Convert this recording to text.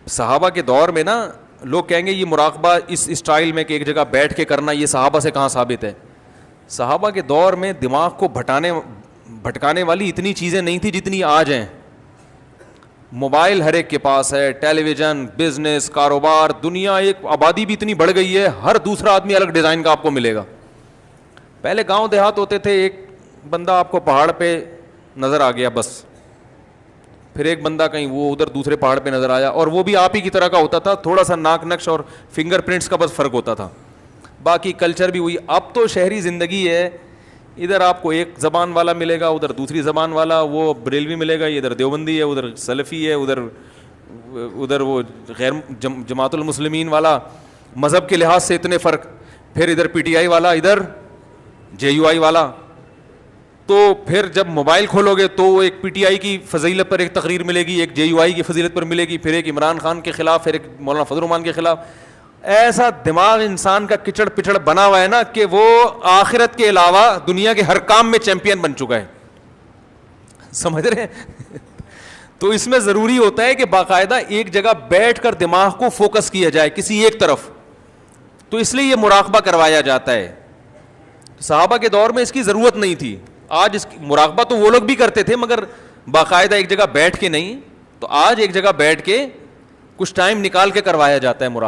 صحابہ کے دور میں نا لوگ کہیں گے یہ مراقبہ اس اسٹائل میں کہ ایک جگہ بیٹھ کے کرنا، یہ صحابہ سے کہاں ثابت ہے؟ صحابہ کے دور میں دماغ کو بھٹکانے والی اتنی چیزیں نہیں تھی جتنی آج ہیں. موبائل ہر ایک کے پاس ہے، ٹیلی ویژن، بزنس، کاروبار، دنیا، ایک آبادی بھی اتنی بڑھ گئی ہے، ہر دوسرا آدمی الگ ڈیزائن کا آپ کو ملے گا. پہلے گاؤں دیہات ہوتے تھے، ایک بندہ آپ کو پہاڑ پہ نظر آ گیا بس، پھر ایک بندہ کہیں وہ ادھر دوسرے پہاڑ پہ نظر آیا، اور وہ بھی آپ ہی کی طرح کا ہوتا تھا، تھوڑا سا ناک نقش اور فنگر پرنٹس کا بس فرق ہوتا تھا، باقی کلچر بھی وہی. اب تو شہری زندگی ہے، ادھر آپ کو ایک زبان والا ملے گا، ادھر دوسری زبان والا، وہ بریلوی ملے گا، ادھر دیوبندی ہے، ادھر سلفی ہے، ادھر وہ غیر جماعت المسلمین والا، مذہب کے لحاظ سے اتنے فرق، پھر ادھر پی ٹی آئی والا، ادھر جے یو آئی والا. تو پھر جب موبائل کھولو گے تو ایک پی ٹی آئی کی فضیلت پر ایک تقریر ملے گی، ایک جے یو آئی کی فضیلت پر ملے گی، پھر ایک عمران خان کے خلاف، پھر ایک مولانا فضل الرحمان کے خلاف. ایسا دماغ انسان کا کچڑ پچڑ بنا ہوا ہے نا کہ وہ آخرت کے علاوہ دنیا کے ہر کام میں چیمپئن بن چکا ہے. سمجھ رہے ہیں؟ تو اس میں ضروری ہوتا ہے کہ باقاعدہ ایک جگہ بیٹھ کر دماغ کو فوکس کیا جائے کسی ایک طرف. تو اس لیے یہ مراقبہ کروایا جاتا ہے. صحابہ کے دور میں اس کی ضرورت نہیں تھی. آج اس کی مراقبہ تو وہ لوگ بھی کرتے تھے مگر باقاعدہ ایک جگہ بیٹھ کے نہیں. تو آج ایک جگہ بیٹھ کے کچھ ٹائم نکال کے کروایا جاتا ہے مراقبہ.